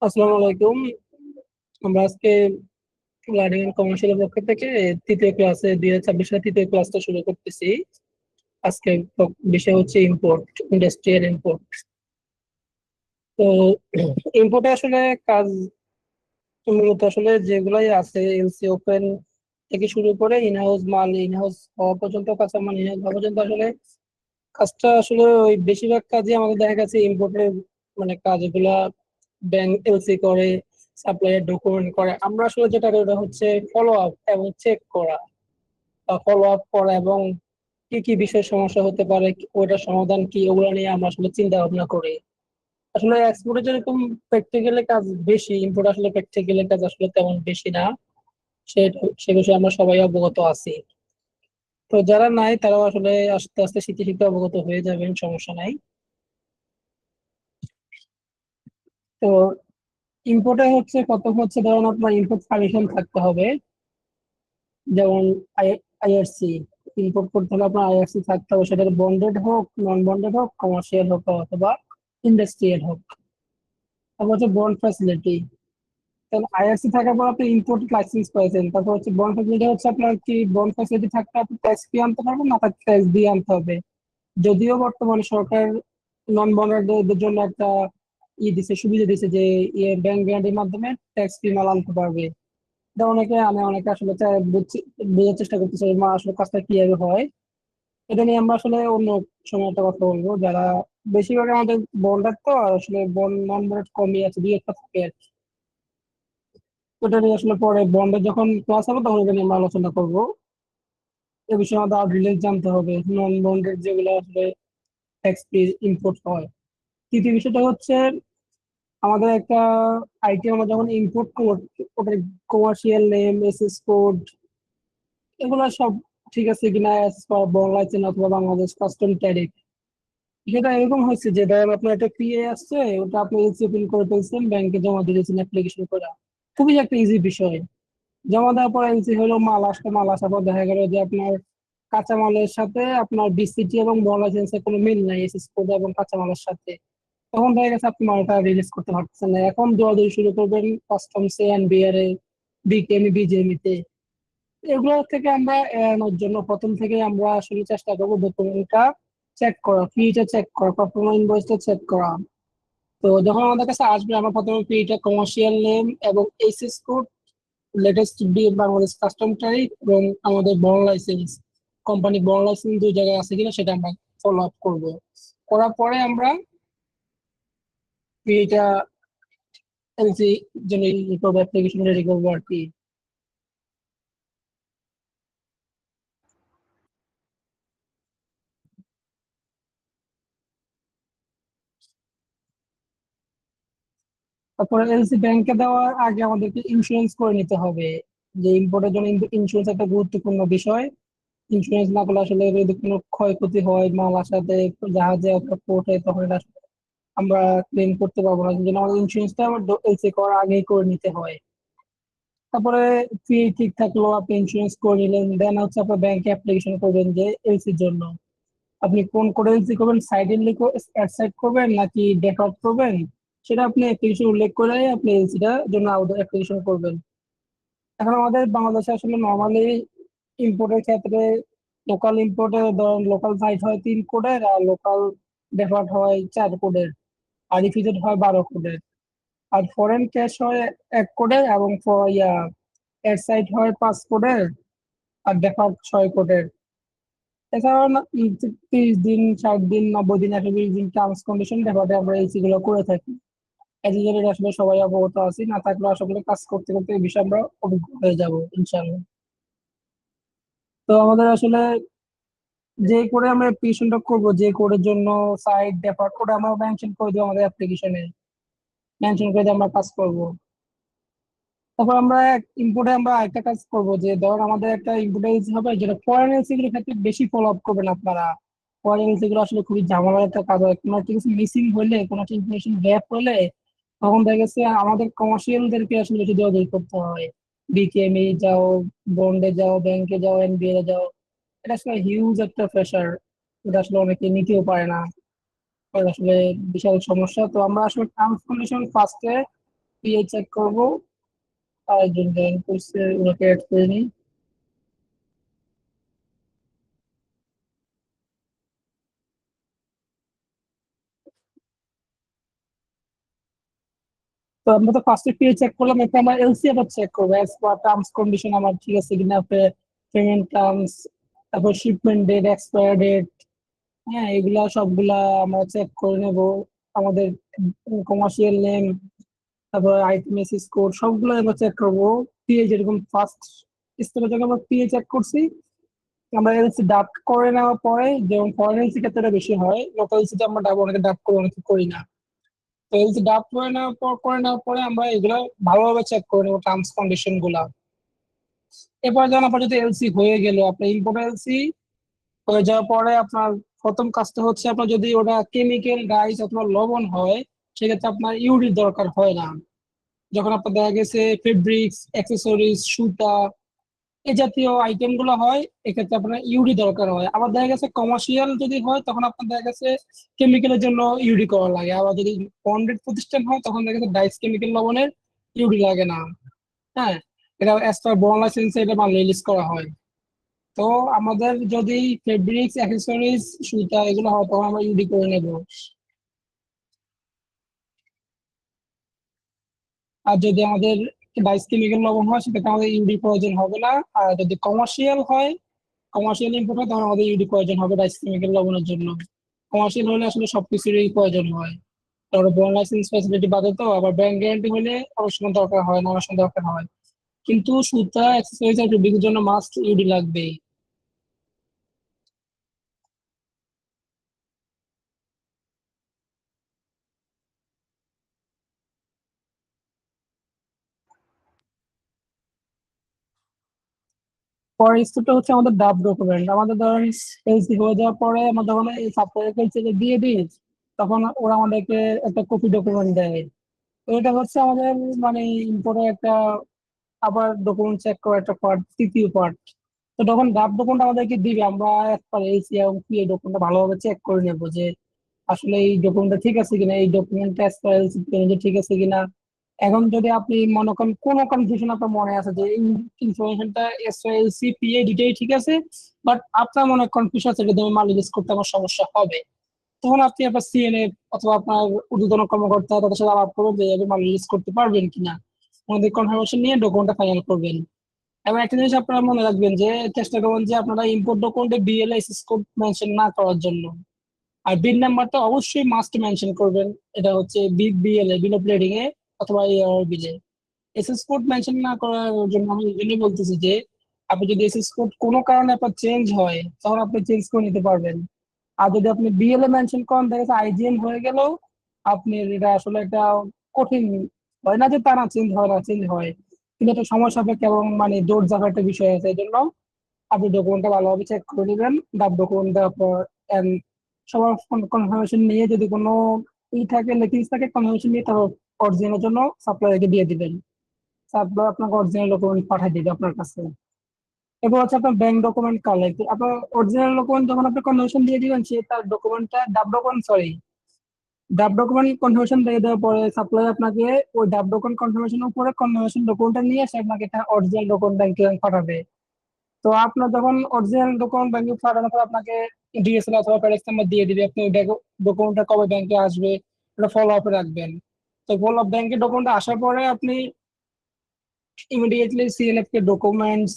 আসসালামু আলাইকুম। আমরা আজকে লার্নিং এন্ড কমার্শিয়াল পক্ষ থেকে তৃতীয় ক্লাসে 2026 সালে তৃতীয় ক্লাসটা শুরু করতেছি। আজকে বিষয় হচ্ছে ইম্পোর্ট, ইন্ডাস্ট্রিয়াল ইম্পোর্ট। তো ইম্পোর্টে আসলে কাজ মূলত আসলে যেগুলাই আছে এলসি ওপেন থেকে শুরু করে ইনহাউস মাল ইনহাউস হওয়া পর্যন্ত, কাঁচামাল ইনহাউস হওয়া পর্যন্ত আসলে কাজটা আসলে ওই বেশিরভাগ কাজই আমাদের দেখা গেছে ইম্পোর্টের মানে কাজগুলা ব্যাংক এলসি করে, সাপ্লাইয়ের ডকুমেন্ট করে। আমরা আসলে যেটা করি ওটা হচ্ছে ফলো আপ এবং চেক করা, বা ফলো আপ করা এবং কি কি বিষয় সমস্যা হতে পারে, ওইটার সমাধান কি, ওগুলো নিয়ে আমরা আসলে চিন্তা ভাবনা করি। আসলে এক্সপোর্টে যেরকম প্র্যাকটিক্যালি কাজ বেশি, ইম্পোর্ট আসলে প্র্যাকটিক্যালি কাজ আসলে তেমন বেশি না। সে সে বিষয়ে আমরা সবাই অবগত আছি। তো যারা নাই তারাও আসলে আস্তে আস্তে শিখে শিখে অবগত হয়ে যাবেন, সমস্যা নাই। তো ইম্পোর্টে হচ্ছে প্রথম হচ্ছে ধরুন আপনার ইম্পোর্ট পারমিশন থাকতে হবে। যেমন আইআরসি ইম্পোর্ট করতে হলে আপনার আইআরসি থাকতে হবে, সেটা বন্ডেড হোক, নন বন্ডেড হোক, কমার্শিয়াল হোক অথবা ইন্ডাস্ট্রিয়াল হোক। তারপর হচ্ছে বন্ড ফ্যাসিলিটি। তাহলে আইআরসি থাকার পর আপনি ইম্পোর্ট লাইসেন্স পাইছেন। তারপর হচ্ছে বন্ড ফ্যাসিলিটি হচ্ছে আপনার কি বন্ড ফ্যাসিলিটি থাকলে আপনি ট্যাক্স ফ্রি আনতে পারবেন, না তার ট্যাক্স দিয়ে আনতে হবে। যদিও বর্তমানে সরকার নন বন্ডেডদের জন্য একটা দিছে, সুবিধা দিছে যে ব্যাংক গ্যারান্টির মাধ্যমে ট্যাক্স ফ্রি মাল আনতে পারবে। এটা অনেকে আনে, অনেকে আসলে বোঝার চেষ্টা করতেছে মা আসলে কাজটা কিভাবে হয়। এটা নিয়ে আমরা আসলে অন্য সময় একটা কথা বলবো। যারা বেশিরভাগ আমাদের বন্ডার তো আর আসলে বন্ড নন বন্ডেড কমই আছে, দুই একটা থাকে আর কি। ওটা নিয়ে আসলে পরে বন্ডের যখন ক্লাস হবে তখন এটা নিয়ে আমরা আলোচনা করবো। এ বিষয়ে আমাদের আর ডিটেলস জানতে হবে, নন বন্ডেড যেগুলো আসলে ট্যাক্স ফ্রি ইম্পোর্ট হয়। তৃতীয় বিষয়টা হচ্ছে আমাদের একটা আইটেম আমরা যখন ইম্পোর্ট করব, ওটার কমার্শিয়াল নেম, এসএস কোড, এগুলো সব ঠিক আছে কিনা as per বাংলাদেশ অথবা বাংলাদেশ কাস্টম ট্যারিফ। সেটা এরকম হচ্ছে যে ধরেন আপনার একটা পিএ আসছে, ওটা আপনি রিসিভিং করে ফেলছেন, ব্যাংকে জমা দিয়েছেন অ্যাপ্লিকেশন করে। খুবই একটা ইজি বিষয়। জমা দেওয়ার পর এলসি হলো, মাল আসলো, মাল আসার পর দেখা গেল যে আপনার কাঁচামালের সাথে আপনার বিসিটি এবং লাইসেন্সের কোনো মিল নাই এসএস কোড এবং কাঁচামালের সাথে। তখন দেখা গেছে আপনি মালটা রিলিজ করতে পারতেছেন না। এখন দৌড়াদৌড়ি শুরু করবেন কাস্টমসে, এনবিআর এ, বিকেএমই, বিজিএমই। এগুলো থেকে আমরা এড়ানোর জন্য প্রথম থেকে আমরা আসলে চেষ্টা করবো ডকুমেন্টটা চেক করা, ফিটা চেক করা, পারফরমেন্স ইনভয়েসটা চেক করা। তো যখন আমাদের কাছে আসবে আমরা প্রথমে ফিটা, কমার্শিয়াল নেম এবং এসএস কোড, লেটেস্ট বি বাংলাদেশ কাস্টম ট্যারিফ এবং আমাদের বড় লাইসেন্স, কোম্পানি বড় লাইসেন্স দুই জায়গায় আছে কিনা সেটা আমরা ফলো আপ করবো। করার পরে আমরা ফিটা এলসি জন্য অ্যাপ্লিকেশন রেডি করবো আর কি। তারপরে এলসি ব্যাংকে দেওয়ার আগে আমাদেরকে ইন্স্যুরেন্স করে নিতে হবে। যে ইম্পোর্টের জন্য ইন্স্যুরেন্স একটা গুরুত্বপূর্ণ বিষয়। ইন্স্যুরেন্স না করলে আসলে যদি কোনো ক্ষয়ক্ষতি হয় মাল আসাতে, জাহাজে অথবা পোর্টে, তখন এটা আসলে আমরা ক্লেম করতে পারবো না। সেই জন্য আমাদের ইন্স্যুরেন্সটা এলসি করার আগেই করে নিতে হয়। তারপরে ফি ঠিক থাকলো, আপনি ইন্স্যুরেন্স করে নিলেন, দেন হচ্ছে আপনার ব্যাংকে অ্যাপ্লিকেশন করবেন যে এলসির জন্য। আপনি কোন কোড এলসি করবেন, সাইড সাইড করবেন নাকি ডেফার্ট করবেন, সেটা আপনি অ্যাপ্লিকেশন উল্লেখ করে আপনি এলসিটা জন্য অ্যাপ্লিকেশন করবেন। এখন আমাদের বাংলাদেশে আসলে নর্মালি ইম্পোর্টের ক্ষেত্রে লোকাল ইম্পোর্টে ধরেন লোকাল সাইট হয় 3 কোডের, আর লোকাল ডেফার্ট হয় 4 কোডের, আর রিফিউজেড হয় 12 কোডের। আর ফরেন ক্যাশ হয় 1 কোডের, এবং এর সাইট হয় 5 কোডের, আর ডেফার্ট 6 কোডের। এছাড়াও 30 দিন, 60 দিন, 90 দিন, 120 দিন টার্মস কন্ডিশন ডেফার্টে আমরা এই গুলো করে থাকি। এদিকে আসলে সবাই অবগত আছি, না থাকলে আসলে কাজ করতে করতে এই বিষয়ে আমরা অভিজ্ঞ হয়ে যাবো ইনশাল্লাহ। তো আমাদের আসলে যে করে আমরা অ্যাপ্লিকেশনটা করবো, যে কোডের জন্য সাইট ডেপার্ট, ওটা আমরা মেনশন করে দিবো আমাদের অ্যাপ্লিকেশনে, মেনশন করে দিয়ে আমরা কাজ করব। তারপর আমরা ইম্পোর্টে আমরা একটা কাজ করব, যে ধর আমাদের একটা ইম্পোর্ট এজেন্সি হবে যেটা ফরেন এজেন্সি গুলোর ক্ষেত্রে বেশি ফলো আপ করবেন আপনারা। ফরেন এজেন্সি গুলো আসলে খুবই ঝামেলার একটা কাজ হয়। কোনো একটা কিছু মিসিং হলে, কোনো একটা ইনফরমেশন গ্যাপ হলে, তখন দেখা গেছে আমাদের কমার্শিয়ালদেরকে আসলে বেশি দৌড়াদৌড়ি করতে হয়। বিকেএমই যাও, বন্ডে যাও, ব্যাংকে যাও, এনবিএ যাও। এটা আসলে হিউজ একটা প্রেশার। এটা আসলে অনেকে নিতেও পারে না। এটা আসলে বিশাল সমস্যা। তো আমরা আসলে টার্মস কন্ডিশন ফার্স্টে পিএ চেক করবো, আরেকজন জয়েন করছে, ওনাকে অ্যাড করে নিই। তো আমরা তো ফার্স্টে পিএ চেক করলাম, এরপর আমরা এলসি আবার চেক করবো অ্যাজ পার টার্মস কন্ডিশন আমার ঠিক আছে কিনা, পেমেন্ট টার্মস, তারপর শিপমেন্ট ডেট, এক্সপায়ার ডেট, হ্যাঁ এগুলা সবগুলা আমরা চেক করে নেব। আমাদের কমার্শিয়াল নেম, তারপর আইটিএমএস কোড সবগুলো আমরা চেক করবো। পিএ যেরকম ফার্স্ট স্টেপে যখন আমরা পিএ চেক করছি, আমরা এলসি ডাব্ট করে নেওয়ার পরে, যেমন ফরেন এলসি ক্ষেত্রে বেশি হয়, লোকাল এলসিতে আমরা অনেকে ডাব্ট করে অনেকে করি না। তো এলসি ডাব্ট করে নেওয়ার পরে আমরা এগুলো ভালোভাবে চেক করে নেবো টার্মস কন্ডিশন গুলা। এরপর যখন আপনার যদি এলসি হয়ে গেল, আপনার ইম্পোর্ট এলসি হয়ে যাওয়ার পরে আপনার প্রথম কাজটা হচ্ছে, আপনার যদি ওটা কেমিক্যাল ডাইস অথবা লবণ হয়, সেক্ষেত্রে আপনার ইউরির দরকার হয় না। যখন আপনার দেখা গেছে ফেব্রিক্স, অ্যাক্সেসরিজ, সুতা, এই জাতীয় আইটেম গুলো হয়, এক্ষেত্রে আপনার ইউরি দরকার হয়। আবার দেখা গেছে কমার্শিয়াল যদি হয়, তখন আপনার দেখা গেছে কেমিক্যালের জন্য ইউরি করা লাগে। আবার যদি বন্ডেড প্রতিষ্ঠান হয়, তখন দেখা গেছে ডাইস কেমিক্যাল লবণের ইউরি লাগে না। হ্যাঁ, এটা অ্যাজ পার বন্ড লাইসেন্সে এটা মাল রিলিজ করা হয়। তো আমাদের যদি ফেব্রিক্স, অ্যাক্সেসরিজ, সুতা এগুলো হয়, তখন আমরা ইউরি করে নেব। আর যদি আমাদের ডাইস কেমিক্যাল লবণ হয়, সেটাতে আমাদের ইউরি প্রয়োজন হবে না। আর যদি কমার্শিয়াল হয়, কমার্শিয়াল ইম্পোর্ট হয়, তখন আমাদের ইউডি প্রয়োজন হবে ডাইস কেমিক্যাল লবণের জন্য। কমার্শিয়াল হলে আসলে সবকিছুরই প্রয়োজন হয়। তারপরে বন্ড লাইসেন্স ফ্যাসিলিটি বাদে তো আবার ব্যাংক গ্যারান্টি হলে অনেক সময় দরকার হয় না, অনেক সময় দরকার হয়। কিন্তু সুতা, অ্যাক্সেসরিজ আর ফেব্রিকের জন্য মাস্ট ইউডি লাগবেই। পরের স্টেপটা হচ্ছে আমাদের ডাব ডকুমেন্ট। আমাদের ধরেন এলসি হয়ে যাওয়ার পরে আমরা যখন এই সাপ্লায়ার দিয়ে দিই, তখন ওরা আমাদেরকে একটা কপি ডকুমেন্ট দেয়। তো এটা হচ্ছে আমাদের মানে ইম্পোর্টের একটা আবার ডকুমেন্ট চেক করার একটা পার্ট, তৃতীয় পার্ট। তো তখন ডাব ডকুমেন্ট আমাদেরকে দিবে, আমরা একবার এসি এবং পি এই ডকুমেন্টটা ভালোভাবে চেক করে নেবো যে আসলে এই ডকুমেন্টটা ঠিক আছে কিনা, এই ডকুমেন্টটা ঠিক আছে কিনা। এখন যদি আপনি মনে করেন কোনো কনফিউশন আপনার মনে আছে যে এই ইনফরমেশনটা এসএলসি পিএ দুটোই ঠিক আছে, বাট আপনার মনে কনফিউশন আছে এটা মাল রিলিজ করতে আমার সমস্যা হবে, তখন আপনি আপনার সিএনএ অথবা আপনার ঊর্ধ্বতন কর্মকর্তা তাদের সাথে আলাপ করবেন যে এভাবে মাল রিলিজ করতে পারবেন কিনা। আমাদের কনফার্মেশন নিয়ে ডকুমেন্টটা ফাইনাল করবেন। এবং একটা জিনিস আপনারা মনে রাখবেন যে চেষ্টা করবেন যে আপনারা ইম্পোর্ট ডকুমেন্টে বিএলএস কোড মেনশন না করার জন্য। আর বিল নাম্বারটা অবশ্যই মাস্ট মেনশন করবেন। এটা হচ্ছে বিএলএ, বিল অফ লেডিং এ অথবা এআর বিলে। এসএস কোড মেনশন না করার জন্য আমি এই জন্যই বলতেছি যে আপনি যদি এসএস কোড কোনো কারণে আপনার চেঞ্জ হয়, তখন আপনি চেঞ্জ করে নিতে পারবেন। আর যদি আপনি বিএলএ মেনশন করেন, দেখা যাচ্ছে আইজিএম হয়ে গেলেও আপনি এটা আসলে একটা কঠিন, হয় না যে তারা চেঞ্জ হয় না, চেঞ্জ হয়, কিন্তু একটা সময় সাপেক্ষে এবং মানে জোর জায়গার একটা বিষয় আছে। এই জন্য আপনি ডকুমেন্টটা ভালোভাবে চেক করে নেবেন। ডাব ডকুমেন্ট দেওয়ার পর and সবার কনফার্মেশন নিয়ে যদি কোনো থাকে, লেকিংস থাকে, কনফার্মেশন নিয়ে তারপর অরিজিনালের জন্য সাপ্লায়ারকে দিয়ে দিবেন। সাপ্লায়ার আপনাকে অরিজিনাল ডকুমেন্ট পাঠিয়ে দিবে আপনার কাছে। এরপর হচ্ছে আপনার ব্যাংক ডকুমেন্ট কালেক্ট। আপনার অরিজিনাল ডকুমেন্ট যখন আপনি কনভার্সন দিয়ে দিবেন, সে তার ডকুমেন্টটা ডাব ডকুমেন্ট কনফার্মেশন দিয়ে দেওয়ার পরে সাপ্লাই আপনাকে ওই ডাব ডকুমেন্ট কনফার্মেশনের উপরে কনফার্মেশন ডকুমেন্টটা নিয়ে এসে আপনাকে একটা অরিজিনাল ডকুমেন্ট ব্যাংকে পাঠাবে। তো আপনার যখন অরিজিনাল ডকুমেন্ট ব্যাংকে পাঠানোর পর আপনাকে ডিএসএল অথবা প্যারেক্স নাম্বার দিয়ে দিবে, আপনি ওই ডকুমেন্টটা কবে ব্যাংকে আসবে এটা ফলো আপে রাখবেন। তো ফলো আপ ব্যাংকে ডকুমেন্ট আসার পরে আপনি ইমিডিয়েটলি সিএলএফ কে ডকুমেন্টস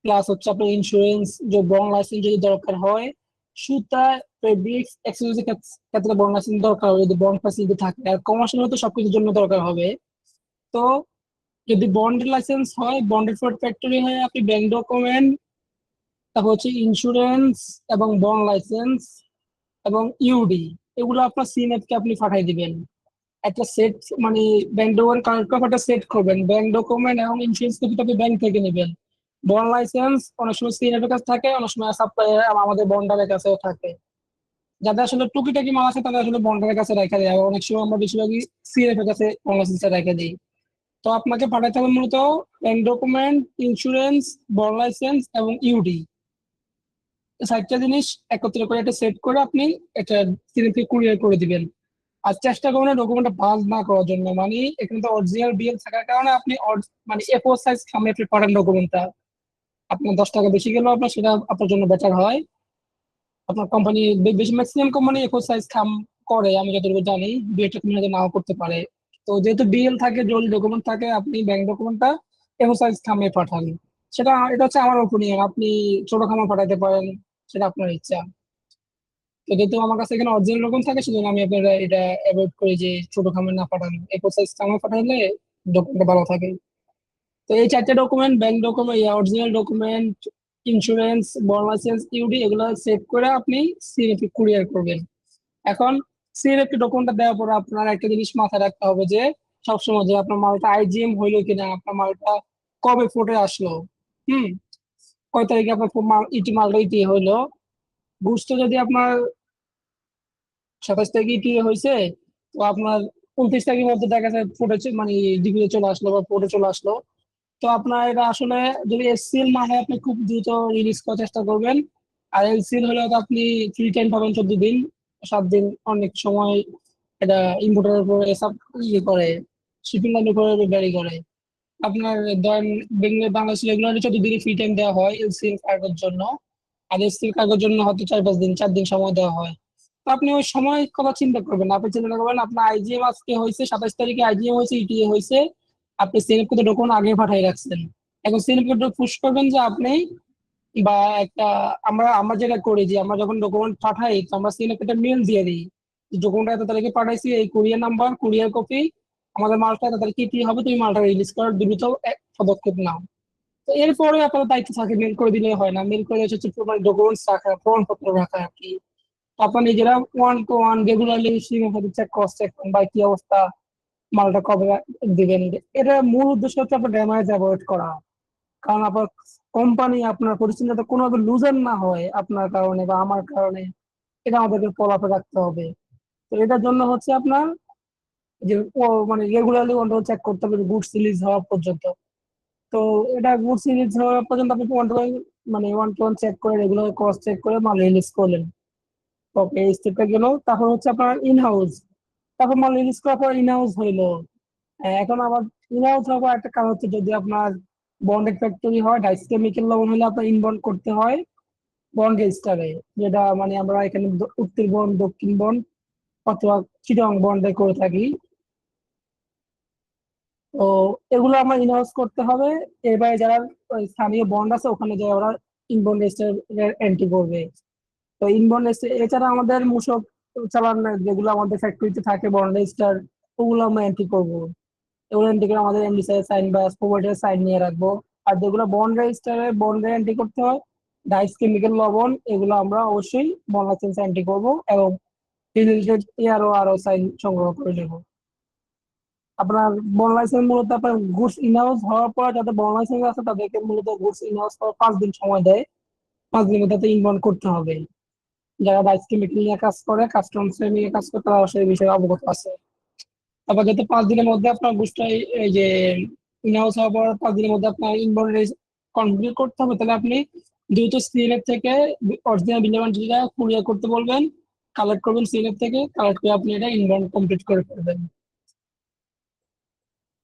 প্লাস হচ্ছে আপনার ইন্স্যুরেন্স, যে বন্ড লাইসেন্স যদি দরকার হয়, সুতা, ফেব্রিক্স, এক্সক্লুসিভ ক্ষেত্রে বন্ড লাইসেন্স দরকার হবে যদি বন্ড ফ্যাসিলিটি থাকে। আর কমার্শিয়াল তো সবকিছুর জন্য দরকার হবে। তো যদি বন্ড লাইসেন্স হয়, বন্ডেড ফর ফ্যাক্টরি হয়, আপনি ব্যাংক ডকুমেন্ট, তারপর হচ্ছে ইন্স্যুরেন্স এবং বন্ড লাইসেন্স এবং ইউডি, এগুলো আপনার সিএনএফ কে আপনি পাঠিয়ে দিবেন। একটা সেট মানে ব্যাংক ডকুমেন্ট কালেক্ট করে একটা সেট করবেন, ব্যাংক ডকুমেন্ট এবং ইন্স্যুরেন্স কপি আপনি ব্যাংক থেকে নেবেন। বন্ড লাইসেন্স অনেক সময় সিএনএফ এর কাছে থাকে, অনেক সময় সাপ্লাই আমাদের বন্ডারের কাছেও থাকে। যাদের আসলে টুকিটাকি মাল আছে তাদের আসলে বন্ডারের কাছে রেখে দেয়, আবার অনেক সময় আমরা বেশিরভাগই সিএনএফ এর কাছে বন্ড লাইসেন্স রেখে দিই। তো আপনাকে পাঠাতে হবে মূলত bank document, insurance, bond licence এবং ইউডি, চারটা জিনিস একত্রে করে একটা সেট করে আপনি এটা সিএনএফ কে কুরিয়ার করে দিবেন। আর চেষ্টা করবেন ডকুমেন্টটা ভাঁজ না করার জন্য, মানে এখানে তো অরিজিনাল বিল থাকার কারণে আপনি মানে এ4 সাইজ খামে আপনি পাঠান ডকুমেন্টটা। আপনার 10 টাকা বেশি গেলেও আপনার সেটা আপনার জন্য বেটার হয়। আপনার কোম্পানি বেশি ম্যাক্সিমাম কোম্পানি এ4 সাইজ খাম করে, আমি যতটুকু জানি। বিএটা তুমি হয়তো নাও করতে পারে। তো যেহেতু বিএল থাকে, জরুরি ডকুমেন্ট থাকে, আপনি ব্যাংক ডকুমেন্টটা এ4 সাইজ খামে পাঠান। এটা হচ্ছে আমার ওপিনিয়ন। আপনি ছোট খামে পাঠাতে পারেন, সেটা আপনার ইচ্ছা। তো যেহেতু আমার কাছে এখানে অরিজিনাল ডকুমেন্ট থাকে, সেজন্য আমি আপনার এটা অ্যাভয়েড করি যে ছোট খামে না পাঠানো, এ4 সাইজ খামে পাঠালে ডকুমেন্টটা ভালো থাকে। তো এই 4টে document, bank document, original document, insurance, bond licence, ইউডি, এগুলো সেভ করে আপনি সিএনএফ কুরিয়ার করবেন। এখন সিএনএফ ডকুমেন্টটা দেওয়ার পর আপনার একটা জিনিস মাথায় রাখতে হবে যে সবসময় যে আপনার মালটা আইজিএম হইলো কিনা, আপনার মালটা কবে ফুটে আসলো, হুম, কয় তারিখে আপনার মালটা ইটি হইলো। বুঝতে যদি আপনার 27 তারিখে ইটি হয়েছে, তো আপনার 29 তারিখের মধ্যে দেখা যায় ফুটেছে, মানে ডিগ্রি চলে আসলো বা ফুটে চলে আসলো। তো আপনার এটা আসলে যদি এসসিএল না হয়, আপনি খুব দ্রুত রিলিজ করার চেষ্টা করবেন। আর এলসিএল হলে তো আপনি ফ্রি টাইম পাবেন 14 দিন, 7 দিন। অনেক সময় এটা ইম্পোর্টারের উপর এসব ইয়ে করে, শিপিং লাইনের উপর ভ্যারি করে। আপনার ধরেন বাংলাদেশ রেগুলারলি 14 দিনই ফ্রি টাইম দেওয়া হয় এলসিএল কার্গোর জন্য। আর এসসিএল কার্গোর জন্য হয়তো 4-5 দিন, 4 দিন সময় দেওয়া হয়। তো আপনি ওই সময় কথা চিন্তা করবেন না। আপনি চিন্তা করবেন আপনার আইজিএম আজকে হয়েছে, 27 তারিখে আইজিএম হয়েছে, ইটিএ হয়েছে, আপনি সিএনএফ কোড ডকুমেন্ট আগে পাঠিয়ে রাখছেন। এখন সিএনএফ কোড পুশ করবেন যে আপনি, বা একটা, আমরা আমরা যেটা করি যে আমরা যখন ডকুমেন্ট পাঠাই, তো আমরা সিএনএফ একটা মেল দিয়ে দিই ডকুমেন্ট এত তারিখে পাঠাইছি, এই কুরিয়ার নাম্বার, কুরিয়ার কপি, আমাদের মালটা এত তারিখে কি হবে, তুমি মালটা রিলিজ করার দ্রুত এক পদক্ষেপ নাও। তো এরপরে আপনার দায়িত্ব থাকে, মেল করে দিলে হয় না। মেল করে হচ্ছে মানে ডকুমেন্টস রাখা, প্রমাণপত্র রাখা আর কি। তো আপনার নিজেরা 1 to 1 regularly check cross check বা কি অবস্থা, মালটা কবে দিবেন। এটা মূল উদ্দেশ্য হচ্ছে আপনার ড্যামেজ অ্যাভয়েড করা। কারণ আপনার কোম্পানি, আপনার প্রতিষ্ঠান যাতে কোনোভাবে লুজার না হয় আপনার কারণে বা আমার কারণে, এটা আমাদেরকে ফলো রাখতে হবে। তো এটার জন্য হচ্ছে আপনার যে মানে রেগুলারলি কন্ট্রোল চেক করতে হবে গুডস রিলিজ হওয়া পর্যন্ত। তো এটা গুডস রিলিজ হওয়া পর্যন্ত আপনি ওয়ান টু ওয়ান চেক করে, রেগুলার ক্রস চেক করে মাল রিলিজ করলেন। ওকে, এই স্টেপটা গেল। তারপর হচ্ছে আপনার ইন হাউস। তারপর মাল রিলিজ করার পর ইন হাউস হইলো। এখন আবার ইন হাউস হওয়ার একটা কারণ হচ্ছে, যদি আপনার বন্ডেড ফ্যাক্টরি হয়, ডাইস কেমিক্যাল লবণ হলে আপনার ইনবন্ড করতে হয় বন্ড রেজিস্টারে, যেটা মানে আমরা এখানে উত্তর বন্ড, দক্ষিণ বন্ড অথবা চিটং বন্ডে করে থাকি। তো এগুলো আমার ইনহাউস করতে হবে। এবারে যারা ওই স্থানীয় বন্ড আছে, ওখানে যে ওরা ইনবন্ড রেজিস্টার এন্ট্রি করবে। তো ইনবন্ড রেজিস্টার এছাড়া আমাদের মূসক চালান যেগুলো আমাদের ফ্যাক্টরিতে থাকে, বন্ড রেজিস্টার, ওগুলো আমরা এন্ট্রি করবো। এগুলো এন্ট্রি করে আমাদের এমডি স্যারের সাইন বা প্রোভাইডারের সাইন নিয়ে রাখবো। আর যেগুলো বন্ড রেজিস্টারে বন্ডে এন্ট্রি করতে হয়, ডাইস কেমিক্যাল লবণ, এগুলো আমরা অবশ্যই বন্ড লাইসেন্স এন্ট্রি করবো এবং রিলেটেড আরো সাইন সংগ্রহ করে নেবো। আপনার বন লাইসেন্স মূলত আপনার গুডস ইনহাউস হওয়ার পর, যাদের বন লাইসেন্স আছে তাদেরকে মূলত গুডস ইনহাউস হওয়ার 5 দিন সময় দেয়। 5 দিনের মধ্যে ইনবন্ড করতে হবে। যারা রাইস কেমিক্যাল নিয়ে কাজ করে, কাস্টমস নিয়ে কাজ করে, তারা সেই বিষয়ে অবগত আছে। তারপর যাতে 5 দিনের মধ্যে আপনার গুডসটা, এই যে ইনহাউস হওয়ার পর 5 দিনের মধ্যে আপনার ইনবন্ড কমপ্লিট করতে হবে, তাহলে আপনি দ্রুত সিএনএফ থেকে অরিজিনাল বিল যেটা কুরিয়ার করতে বলবেন, কালেক্ট করবেন সিএনএফ থেকে, কালেক্ট করে আপনি এটা ইনবন্ড কমপ্লিট করে ফেলবেন।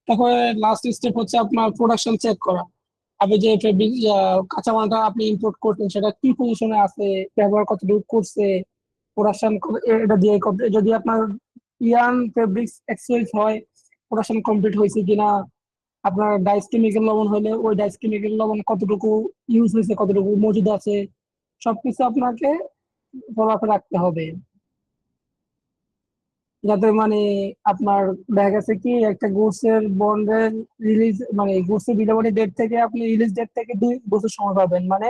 তারপরে লাস্ট স্টেপ হচ্ছে আপনার প্রোডাকশন চেক করা। আপনি যে ফেব্রিক কাঁচামালটা আপনি ইম্পোর্ট করছেন, সেটা কি পজিশনে আছে, ব্যবহার কতটুকু করছে, প্রোডাকশন এটা দিয়ে যদি আপনার ইয়ান ফেব্রিক্স এক্সচেঞ্জ হয়, প্রোডাকশন কমপ্লিট হয়েছে কিনা, আপনার ডাইস কেমিক্যাল লবণ হলে ওই ডাইস কেমিক্যাল লবণ কতটুকু ইউজ হয়েছে, কতটুকু মজুদ আছে, সবকিছু আপনাকে ফলো রাখতে হবে। যাতে মানে আপনার দেখা গেছে কি একটা গুডস এর বন্ডের রিলিজ, মানে গুডস এর ডেলিভারি ডেট থেকে আপনি রিলিজ ডেট থেকে 2 বছর সময় পাবেন, মানে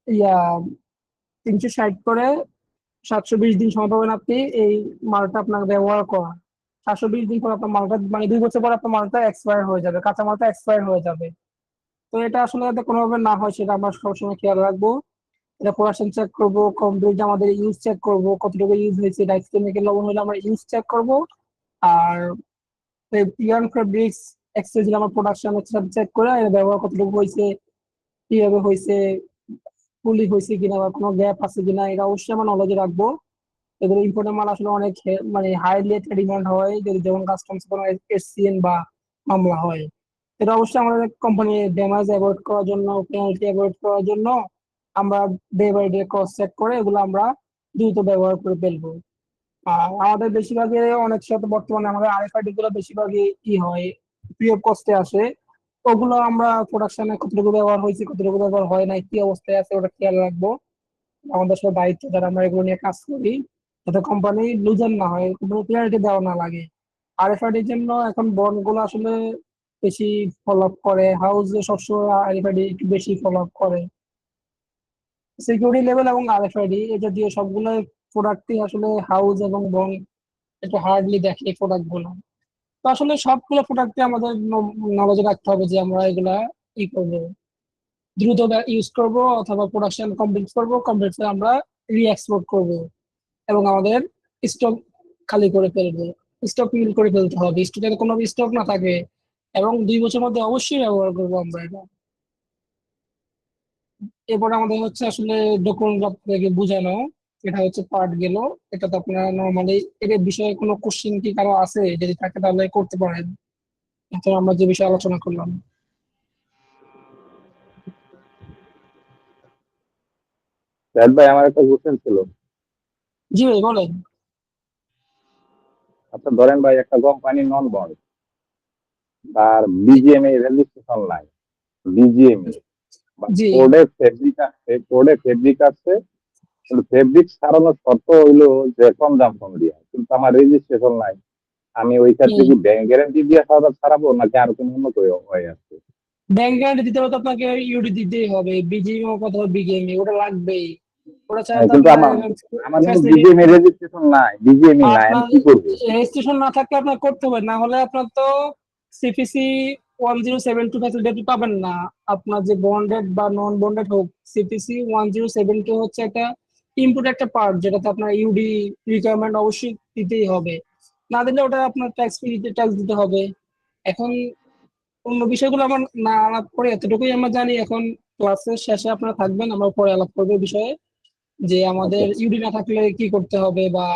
ইয়া 360 করে 720 দিন সময় পাবেন আপনি এই মালটা আপনার ব্যবহার করা। 720 দিন পর আপনার মালটা, মানে 2 বছর পর আপনার মালটা এক্সপায়ার হয়ে যাবে, কাঁচা মালটা এক্সপায়ার হয়ে যাবে। তো এটা আসলে যাতে কোনোভাবে না হয়, সেটা আমরা সবসময় খেয়াল রাখবো। এটা প্রোডাকশন চেক করবো, কমপ্লিট আমাদের ইউজ চেক করবো, কতটুকু ইউজ হয়েছে, ডাইস কেমিক্যাল লবণ হলে আমরা ইউজ চেক করবো। আর ইয়ান ফেব্রিক্স এক্সচেঞ্জ আমার প্রোডাকশন চেক করে এর ব্যবহার কতটুকু হয়েছে, কিভাবে হয়েছে, ফুলি হয়েছে কিনা বা কোনো গ্যাপ আছে কিনা, এটা অবশ্যই আমরা নলেজে রাখবো। এগুলো ইম্পোর্টের মাল আসলে অনেক মানে হাইলি একটা ডিমান্ড হয় যদি যেমন কাস্টমস কোনো এসসিএন বা মামলা হয়। এটা অবশ্যই আমাদের কোম্পানি ড্যামেজ অ্যাভয়েড করার জন্য, পেনাল্টি অ্যাভয়েড করার জন্য আমরা day by day cross check করে এগুলো আমরা দ্রুত ব্যবহার করে ফেলবো। আর আমাদের বেশিরভাগই অনেক সাথে বর্তমানে আমাদের আরএফআইডি গুলো বেশিরভাগই কি হয়, ফ্রি অফ কস্টে আসে। ওগুলো আমরা প্রোডাকশনে কতটুকু ব্যবহার হয়েছে কতটুকু ব্যবহার হয় নাই কি অবস্থায় আছে ওটা খেয়াল রাখবো। আমাদের সব দায়িত্ব যারা আমরা এগুলো নিয়ে কাজ করি, যাতে কোম্পানি লুজার না হয়, কোনো পেনাল্টি দেওয়া না লাগে। আরএফআইডির জন্য এখন বন্ড গুলো আসলে বেশি ফলো আপ করে, হাউস সবসময় আরএফআইডি একটু বেশি ফলো আপ করে। সিকিউরিটি লেভেল এবং আরএফআইডি এটা দিয়ে সবগুলো প্রোডাক্টই আসলে হাউস এবং বন্ড একটু হার্ডলি দেখে এই প্রোডাক্ট গুলো। তো আসলে সবগুলো প্রোডাক্টে আমাদের নলেজে রাখতে হবে যে আমরা এগুলা ই করবো, দ্রুত ইউজ করব অথবা প্রোডাকশন কমপ্লিট করব, কমপ্লিট করে আমরা রিএক্সপোর্ট করব এবং আমাদের স্টক খালি করে ফেলবো, স্টক ফিল করে ফেলতে হবে, স্টকে কোনো স্টক না থাকে। এবং 2 বছরের মধ্যে অবশ্যই ব্যবহার করবো আমরা এটা। এরপর আমাদের হচ্ছে আসলে ডকুমেন্ট আপনাকে বুঝানো, এটা হচ্ছে পার্ট গেল। এটা তো আপনারা নর্মালি এর বিষয়ে কোনো কোশ্চেন কি কারো আছে, যদি থাকে তাহলে করতে পারেন। এখন আমরা যে বিষয়ে আলোচনা করলাম। রাত ভাই, আমার একটা কোশ্চেন ছিল। জি ভাই বলেন। আচ্ছা, ধরেন ভাই একটা কোম্পানি নন বন্ড, তার বিজিএমএ রেজিস্ট্রেশন নাই, বিজিএমএ বা জি কোডে ফেব্রিক আছে, কিন্তু ফেব্রিক ছাড়ানোর শর্ত হইলো যে কনজাম্পশন দিয়া, কিন্তু আমার রেজিস্ট্রেশন নাই। আমি ওই ক্ষেত্রে হুম। কি ব্যাংক গ্যারান্টি দিয়ে ছাড়াবো নাকি আর কোনো অন্য কোনো হয়ে আছে? ব্যাংক গ্যারান্টি দিতে হলে তো আপনাকে ইউডি দিতেই হবে, বিজিএমও অথবা বিজিএমই ওটা লাগবেই। ওটা ছাড়া হ্যাঁ, তো কিন্তু আপনার আমার আমার কিন্তু ফ্যাসিলিটি বিজিএমএ রেজিস্ট্রেশন নাই, বিজিএমই নাই, আমি আপনার কি করবো? রেজিস্ট্রেশন না থাকলে আপনার করতে হবে, না হলে আপনার তো সিপিসি 1072 ফ্যাসিলিটি পাবেন না। আপনার যে বন্ডেড বা নন বন্ডেড হোক, সিপিসি 1072 হচ্ছে একটা ইনপুট একটা পার্ট, যেটাতে আপনার ইউডি রিকোয়ারমেন্ট অবশ্যই দিতেই হবে। না দিলে ওটা আপনার ট্যাক্স ফ্রিতে ট্যাক্স দিতে হবে। এখন অন্য বিষয়গুলো আমার না আলাপ করে এতটুকুই আমরা জানি। এখন ক্লাসের শেষে আপনারা থাকবেন, আমরা পরে আলাপ করবো এই বিষয়ে, যে আমাদের ওকে। ইউডি না থাকলে কি করতে হবে বা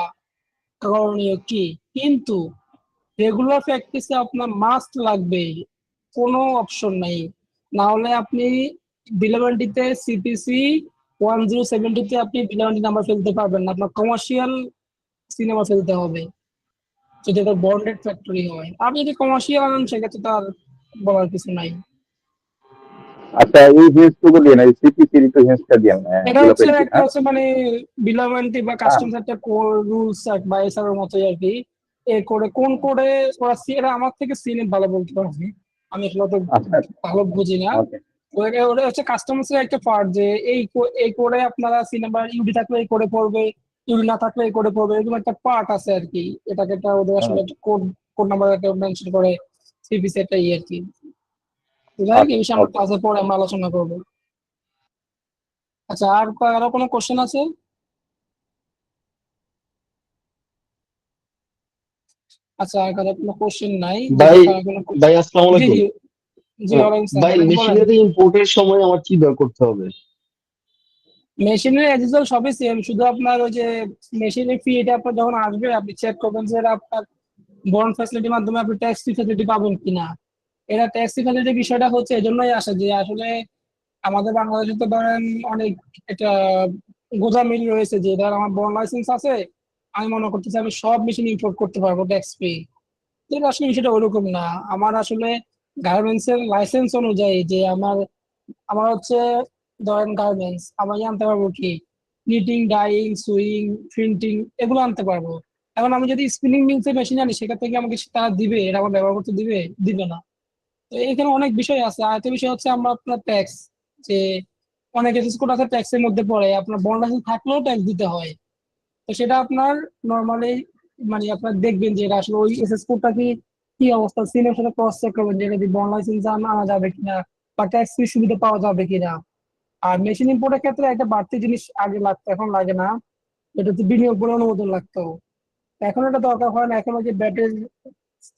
করণীয় কি। কিন্তু রেগুলার প্র্যাকটিসে আপনার মাস্ট লাগবে, কোনো অপশন নাই। না হলে আপনি বিলেভেন্টিতে সিপিসি 1072-তে আপনি বিলেভেন্টি নাম্বার ফেলতে পারবেন না, আপনার কমার্শিয়াল সিনেমা ফেলতে হবে যদি এটা বন্ডেড ফ্যাক্টরি হয়। আপনি যদি কমার্শিয়াল আনেন সেক্ষেত্রে তো আর বলার কিছু নাই। আচ্ছা, এই হিন্টস দিয়ে না, সিপিসির একটু হিন্টসটা দিয়ে না, এটা হচ্ছে বিলোপেন্টি, একটা হ্যাঁ। হচ্ছে মানে বিলামেন্টি বা হ্যাঁ, কাস্টমস একটা রুলস বা এসআর এর মতোই আর কি। এ করে কোন কোডে ওরা এটা আমার থেকে সিনে ভালো বলতে পারবে, আমি আসলে অত আচ্ছা, ভালো বুঝি না। ওকে। ওটা ওটা হচ্ছে কাস্টমস এর একটা পার্ট, যে এই কোডে আপনারা সি নাম্বার ইউডি থাকলে এই কোডে পড়বে, ইউডি না থাকলে এই কোডে পড়বে, এরকম একটা পার্ট আছে আর কি। এটাকে একটা ওদের আসলে একটা কোড কোড নাম্বার একটা মেনশন করে সিপিসি একটা আর কি। যাই হোক, এই বিষয়ে আমরা ওকে। ক্লাসে পরে আমরা আলোচনা করবো। আচ্ছা, আর আরো কোনো কোশ্চেন আছে? আচ্ছা, আর কারো কোনো কোশ্চেন নাই, যদি ভাই কারো কোনো ভাই আসসালামু জি আলাইকুম। জি। জি ওয়ালাইকুম ভাই সালাম, বলেন। মেশিনারি ইম্পোর্টের সময় আমার কি দর করতে হবে? মেশিনের অ্যাজ সবই সেম, শুধু আপনার ওই যে মেশিনের ফি, এটা আপনার যখন আসবে আপনি চেক করবেন যে এটা আপনার বন্ড ফ্যাসিলিটির মাধ্যমে আপনি ট্যাক্স ফ্রি ফ্যাসিলিটি পাবেন কিনা। এটা ট্যাক্স ফ্রি ফ্যাসিলিটির বিষয়টা হচ্ছে এজন্যই আসে যে আসলে আমাদের বাংলাদেশে তো ধরেন অনেক এটা গোঁজামিল রয়েছে, যে ধর আমার বন্ড লাইসেন্স আছে, আমি মনে করতেছি আমি সব মেশিন ইম্পোর্ট করতে পারবো ট্যাক্স ফ্রি। কিন্তু আসলে বিষয়টা ওরকম না। আমার আসলে গার্মেন্টস এর লাইসেন্স অনুযায়ী যে আমার আমার হচ্ছে ধরেন গার্মেন্টস আমি আনতে পারবো কি নিটিং, ডাইং, সুইং, প্রিন্টিং এগুলো আনতে পারবো। এখন আমি যদি স্পিনিং মিলস এর মেশিন আনি, সেখান থেকে আমাকে তারা দিবে, এটা আমার ব্যবহার করতে দিবে? দিবে না। তো এখানে অনেক বিষয় আছে। আরেকটা বিষয় হচ্ছে আমরা আপনার ট্যাক্স, যে অনেক এসএস কোড আছে ট্যাক্সের মধ্যে পড়ে, আপনার বন্ড লাইসেন্স থাকলেও ট্যাক্স দিতে হয়। তো সেটা আপনার নর্মালি মানে আপনার দেখবেন যে এটা আসলে ওই এসএস কোডটা কি কি অবস্থা, সিমের সাথে ক্রস চেক করবেন যে এটা যদি বন্ড লাইসেন্স আনা যাবে কিনা বা ট্যাক্স ফ্রি সুবিধা পাওয়া যাবে কিনা। আর মেশিন ইম্পোর্টের ক্ষেত্রে একটা বাড়তি জিনিস আগে লাগতো, এখন লাগে না, এটা হচ্ছে বিনিয়োগ বলে অনুমোদন লাগতো। এখন এটা দরকার হয় না, এখন ওই যে ব্যাটের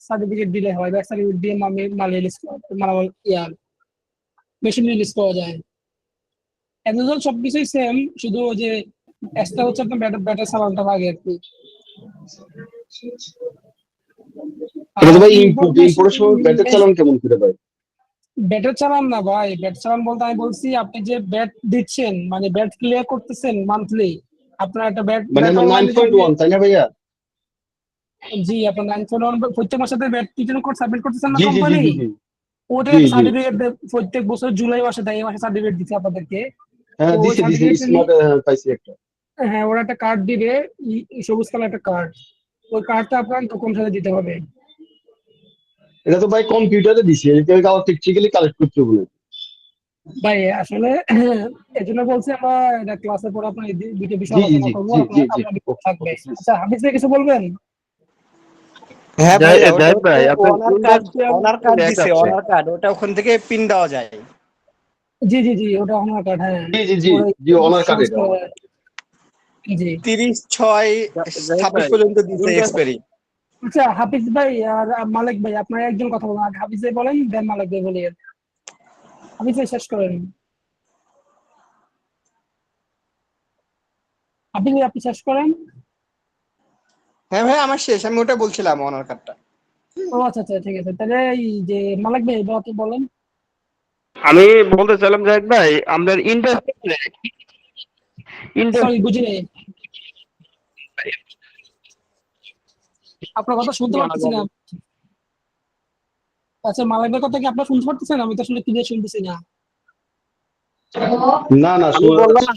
সার্টিফিকেট দিলে হয়, ব্যাট সার্টিফিকেট দিয়ে মাল রিলিজ মাল মেশিন রিলিজ করা যায়। অ্যামাজন সবকিছুই সেম, শুধু ওই যে এক্সট্রা হচ্ছে আপনার ব্যাটার চালানটা লাগে আর কি। এটা তো আর ভাই ইম্পোর্ট ইম্পোর্টের সময় ব্যাটের চালান কেমন করে ভাই? ব্যাটের চালান না ভাই, ব্যাট চালান বলতে আমি বলছি আপনি যে ব্যাট দিচ্ছেন মানে ব্যাট ক্লিয়ার করতেছেন মান্থলি, আপনার একটা ব্যাট মানে ব্যাট আমার নাইন অনলাইনে যে পয়েন্ট আপনি, ওয়ান তাই না ভাইয়া? জি আপনার 9.1 প্রত্যেক মাসে ব্যাট রিটার্ন কোড সাবমিট করতেছেন না জি জি জি কোম্পানি, জি জি ওটা জি একটা জি। সার্টিফিকেট প্রত্যেক বছর জুলাই মাসে দেয়, এই মাসে সার্টিফিকেট দিচ্ছে আপনাদেরকে। তো হ্যাঁ ওই দিছে দিছে, সার্টিফিকেটটা নিয়ে, স্মার্ট পাইছি একটা। হ্যাঁ ওরা একটা কার্ড দিবে, সবুজ কালার একটা কার্ড, ওই কার্ডটা আপনার দোকান সাথে দিতে হবে। এটা তো ভাই কম্পিউটারে দিছে, এটা টেকনিক্যালি কালেক্ট করতে হবে না। ভাই আসলে এই জন্য বলছি আমরা এটা ক্লাসে পরে আপনার এই দুইটা বিষয় জি জি আলোচনা জি করবো, জি জি আপনার জি। আপনার বিপদ ওকে থাকবে। Okay please. আচ্ছা হাফিজ ভাই কিছু বলবেন? হ্যাঁ ভাইয়া, ওটা জাহিদ হচ্ছে ভাই আপনার ইন্ডাস্ট্রিয়াল অনার কার্ড র্যাক দিছে, আছে। অনার কার্ড, ওটা ওখান থেকে পিন দেওয়া যায়। জি জি জি, ওটা আমার কার্ড, হ্যাঁ জি জি জি ওরা জি, অনার কার্ড সবুজ এটা অনার কালার। কার্ড। জি 30/6/26 ভাই পর্যন্ত দিছে ইন্ডাস্ট্রি এক্সপায়ারি। আচ্ছা হাফিজ ভাই আর মালিক ভাই আপনারা একজন কথা বলেন, আগে হাফিজ ভাই বলেন দেন মালিক ভাই বলি। হাফিজ ভাই শেষ করেন, হাফিজ ভাই আপনি শেষ করেন। হ্যাঁ ভাই, আমার শেষ, আমি ওটা বলছিলাম অনার কার্ডটা। ও আচ্ছা আচ্ছা ঠিক আছে, তাহলে এই যে মালিক ভাই এবার আপনি বলেন। আমি বলতে চাইলাম জাহিদ ভাই আমাদের ইন্ডাস্ট্রিয়াল র্যাক সরি ইন্ডাস্ট্রি বুঝি নাই, আপনার কথা শুনতে পারতেছি না। আচ্ছা মালিক ভাই কথা কি আপনার শুনতে পারতেছেন? আমি তো আসলে ক্লিয়ার শুনতেছি না। না না আমি বললাম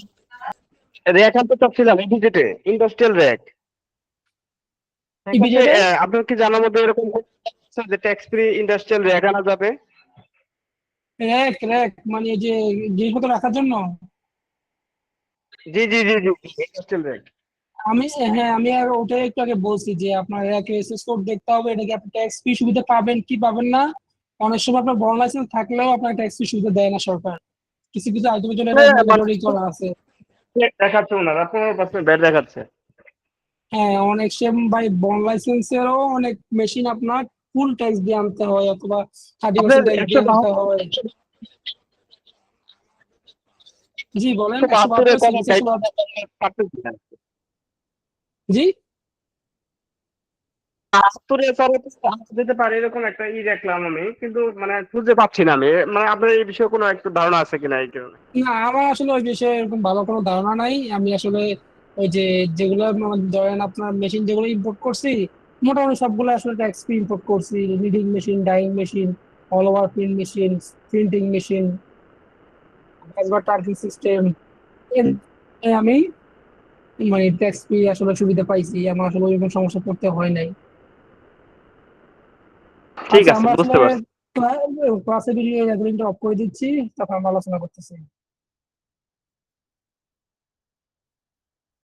র্যাক আনতে চাচ্ছিলাম ইপিজেটে ইন্ডাস্ট্রিয়াল র্যাক। ঠিক আছে, ইপিজেডে আপনার কি জানার মধ্যে এরকম কোনো আছে যে ট্যাক্স ফ্রি ইন্ডাস্ট্রিয়াল র্যাক আনা যাবে? র্যাক র্যাক মানে এই যে জিনিসপত্র রাখার জন্য। জি জি জি জি ইন্ডাস্ট্রিয়াল র্যাক। আমি, হ্যাঁ আমি আর ওটাই একটু আগে বলছি যে আপনার র্যাকে এসএস কোড দেখতে হবে, এটা কি আপনি ট্যাক্স ফ্রি সুবিধা পাবেন কি পাবেন না। অনেক সময় আপনার বড় লাইসেন্স থাকলেও আপনার ট্যাক্স ফ্রি সুবিধা দেয় না সরকার, কিছু কিছু আইটেমের জন্য এটা মানে ম্যান্ডেটরি করা আছে। দেখাচ্ছে ওনারা 15% ব্যাট দেখাচ্ছে। হ্যাঁ অনেক সেম ভাই, বন লাইসেন্সেরও অনেক মেশিন আপনার ফুল ট্যাক্স দিয়ে আনতে হয় অথবা আপনার 30% ট্যাক্স দিয়ে একশো আনতে হয়। জি বলেন, 172 বাহাত্তরের কম সিরিজ গাইড পারতেছি না। জি 72 চালাতে যেতে পারে এরকম একটা দেখলাম আমি, কিন্তু মানে খুঁজে পাচ্ছি না আমি। মানে আপনার এই বিষয়ে কোনো একটু ধারণা আছে কিনা এই কারণে। না, আমার আসলে ওই বিষয়ে এরকম ভালো কোনো ধারণা নাই। আমি আসলে ওই যে যেগুলো ধরেন আপনার মেশিন যেগুলো ইম্পোর্ট করছি, মোটামুটি সবগুলো আসলে ট্যাক্স ফ্রি ইম্পোর্ট করছি। Knitting machine, dyeing machine, all over print machine, printing machine, একবার টার্কিং সিস্টেম, আমি মানে ট্যাক্স ফ্রি আসলে সুবিধা পাইছি, আমার আসলে ওইরকম সমস্যা পড়তে হয় নাই। ঠিক আচ্ছা আছে, আমরা আসলে বুঝতে পারছি। ক্লাসে ভিডিও রেকর্ডিংটা অফ করে দিচ্ছি, তারপর আমরা আলোচনা করতেছি।